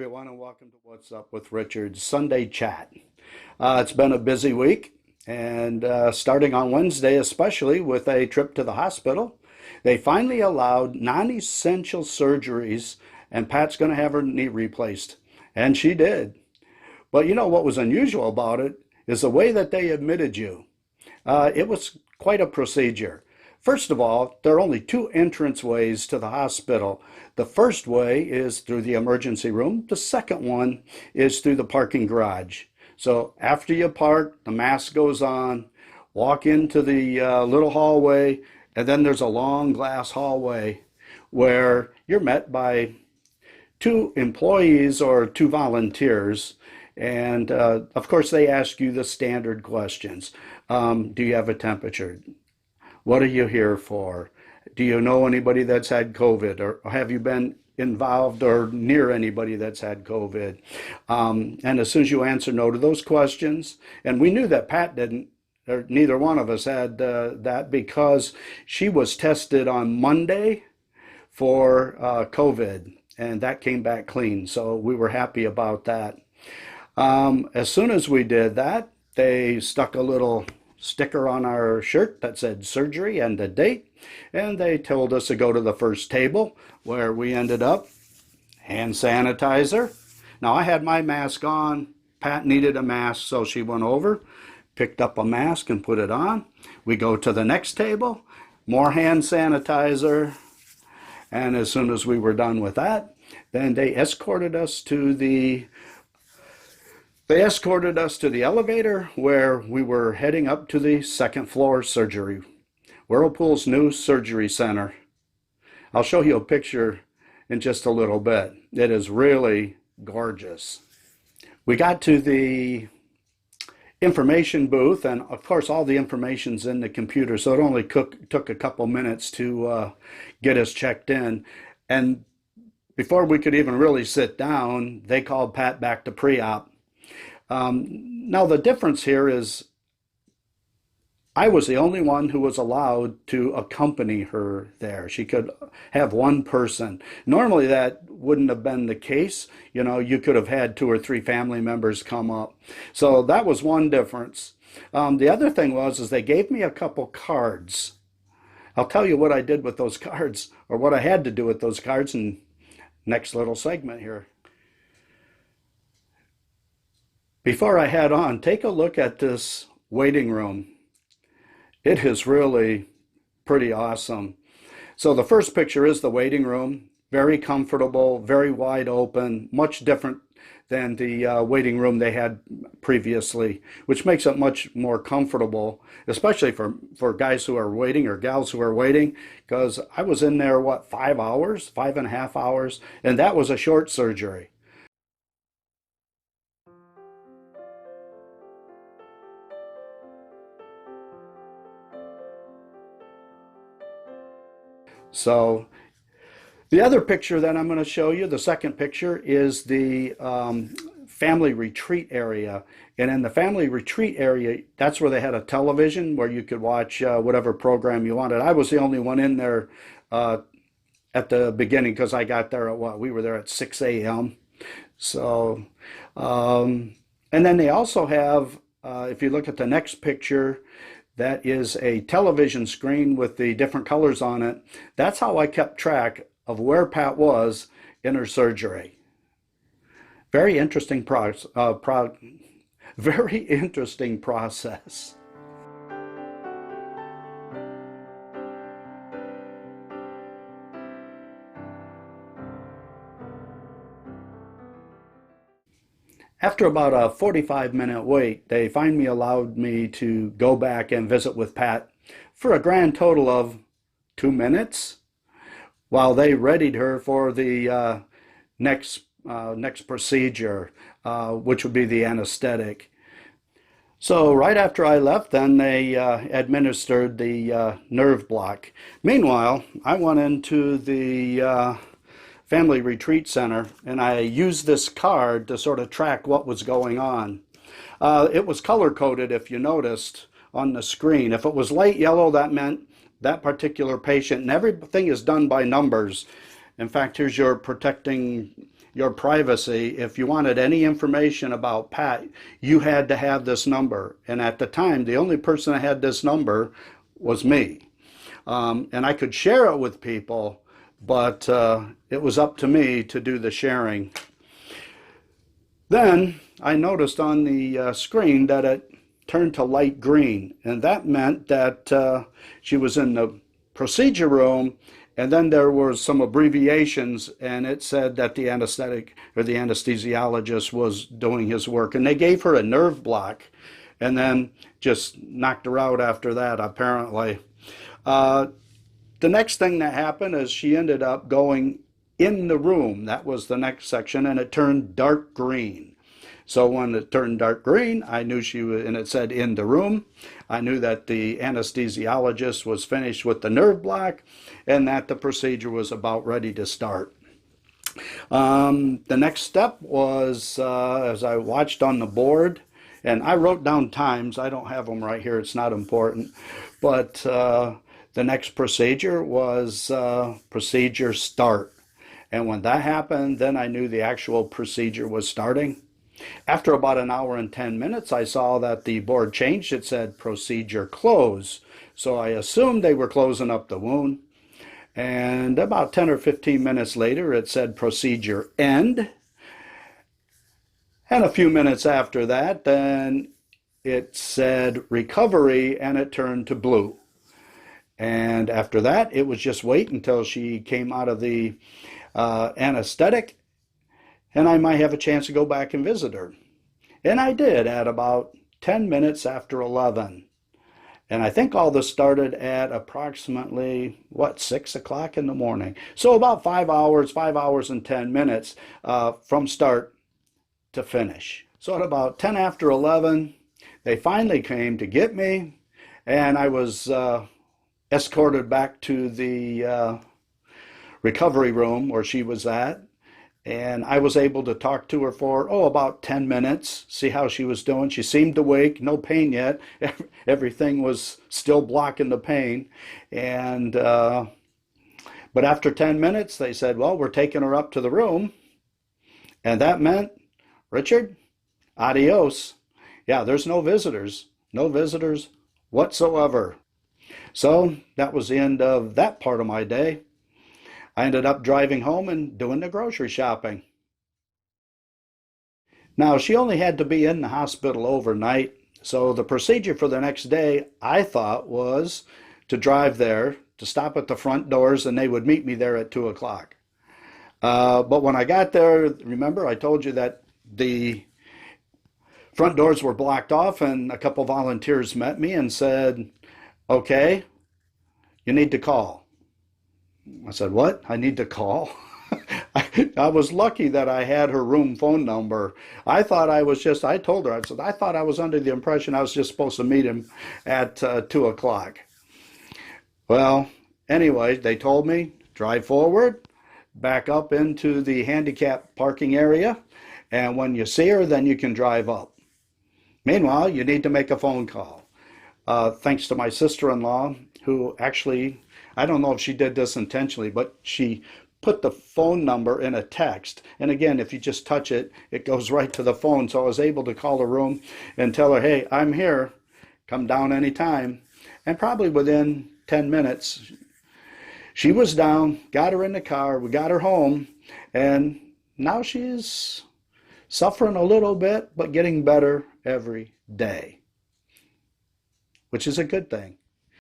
everyone, and welcome to What's Up with Richard's Sunday Chat. It's been a busy week, and starting on Wednesday, especially with a trip to the hospital, they finally allowed non-essential surgeries, and Pat's going to have her knee replaced. And she did. But you know what was unusual about it is the way that they admitted you. It was quite a procedure. First of all, there are only two entrance ways to the hospital. The first way is through the emergency room. The second one is through the parking garage. So after you park, the mask goes on, walk into the little hallway, and then there's a long glass hallway where you're met by two employees or two volunteers. And of course, they ask you the standard questions. Do you have a temperature? What are you here for? Do you know anybody that's had COVID? Or have you been involved or near anybody that's had COVID? And as soon as you answer no to those questions, and we knew that Pat didn't, or neither one of us had that because she was tested on Monday for COVID, and that came back clean. So we were happy about that. As soon as we did that, they stuck a little sticker on our shirt that said surgery and a date, and they told us to go to the first table where we ended up. Hand sanitizer. Now I had my mask on. Pat needed a mask, so she went over, picked up a mask and put it on. We go to the next table, more hand sanitizer, and as soon as we were done with that, then they escorted us to the elevator where we were heading up to the second floor surgery, Whirlpool's new surgery center. I'll show you a picture in just a little bit. It is really gorgeous. We got to the information booth, and of course all the information's in the computer, so it only took a couple minutes to get us checked in. And before we could even really sit down, they called Pat back to pre-op. Now the difference here is I was the only one who was allowed to accompany her there. She could have one person. Normally that wouldn't have been the case. You know, you could have had 2 or 3 family members come up. So that was one difference. The other thing is they gave me a couple cards. I'll tell you what I did with those cards, or what I had to do with those cards in next little segment here. Before I head on, take a look at this waiting room. It is really pretty awesome. So the first picture is the waiting room. Very comfortable, very wide open, much different than the waiting room they had previously, which makes it much more comfortable, especially for guys who are waiting or gals who are waiting, because I was in there, 5 hours, 5.5 hours, and that was a short surgery. So the other picture that I'm going to show you, the second picture, is the family retreat area. And in the family retreat area, that's where they had a television where you could watch whatever program you wanted. I was the only one in there at the beginning because I got there at we were there at 6 a.m. So, and then they also have, if you look at the next picture, that is a television screen with the different colors on it. That's how I kept track of where Pat was in her surgery. Very interesting very interesting process. After about a 45-minute wait, they finally allowed me to go back and visit with Pat for a grand total of 2 minutes while they readied her for the next procedure, which would be the anesthetic. So right after I left, then they administered the nerve block. Meanwhile, I went into the family retreat center, and I used this card to sort of track what was going on. It was color-coded, if you noticed, on the screen. If it was light yellow, that meant that particular patient, and everything is done by numbers. In fact, here's your protecting your privacy. If you wanted any information about Pat, you had to have this number. And at the time, the only person that had this number was me. And I could share it with people, but it was up to me to do the sharing. Then I noticed on the screen that it turned to light green, and that meant that she was in the procedure room, and then there were some abbreviations, and it said that the anesthetic or the anesthesiologist was doing his work, and they gave her a nerve block and then just knocked her out after that, apparently. The next thing that happened is she ended up going in the room. That was the next section, and it turned dark green. So when it turned dark green, I knew she was, and it said in the room, I knew that the anesthesiologist was finished with the nerve block and that the procedure was about ready to start. The next step was, as I watched on the board, and I wrote down times. I don't have them right here. It's not important. But the next procedure was procedure start. And when that happened, then I knew the actual procedure was starting. After about an hour and 10 minutes, I saw that the board changed. It said procedure close. So I assumed they were closing up the wound. And about 10 or 15 minutes later, it said procedure end. And a few minutes after that, then it said recovery, and it turned to blue. And after that, it was just wait until she came out of the anesthetic, and I might have a chance to go back and visit her. And I did at about 10 minutes after 11. And I think all this started at approximately, 6 o'clock in the morning. So about 5 hours and 10 minutes from start to finish. So at about 10 after 11, they finally came to get me, and I was escorted back to the recovery room where she was at. And I was able to talk to her for, about 10 minutes, see how she was doing. She seemed awake, no pain yet. Everything was still blocking the pain. And but after 10 minutes, they said, well, we're taking her up to the room. And that meant, Richard, adios. Yeah, there's no visitors whatsoever. So that was the end of that part of my day. I ended up driving home and doing the grocery shopping. Now, she only had to be in the hospital overnight, so the procedure for the next day, I thought, was to drive there, to stop at the front doors, and they would meet me there at 2 o'clock. But when I got there, remember, I told you that the front doors were blocked off, and a couple volunteers met me and said, okay, you need to call. I said, what? I need to call? I was lucky that I had her room phone number. I thought I was just, I told her, I said, I thought I was under the impression I was just supposed to meet him at 2 o'clock. Well, anyway, they told me, drive forward, back up into the handicap parking area, and when you see her, then you can drive up. Meanwhile, you need to make a phone call. Thanks to my sister-in-law, who actually, I don't know if she did this intentionally, but she put the phone number in a text. And again, if you just touch it, it goes right to the phone. So I was able to call the room and tell her, hey, I'm here. Come down anytime. And probably within 10 minutes, she was down, got her in the car, we got her home, and now she's suffering a little bit, but getting better every day, which is a good thing.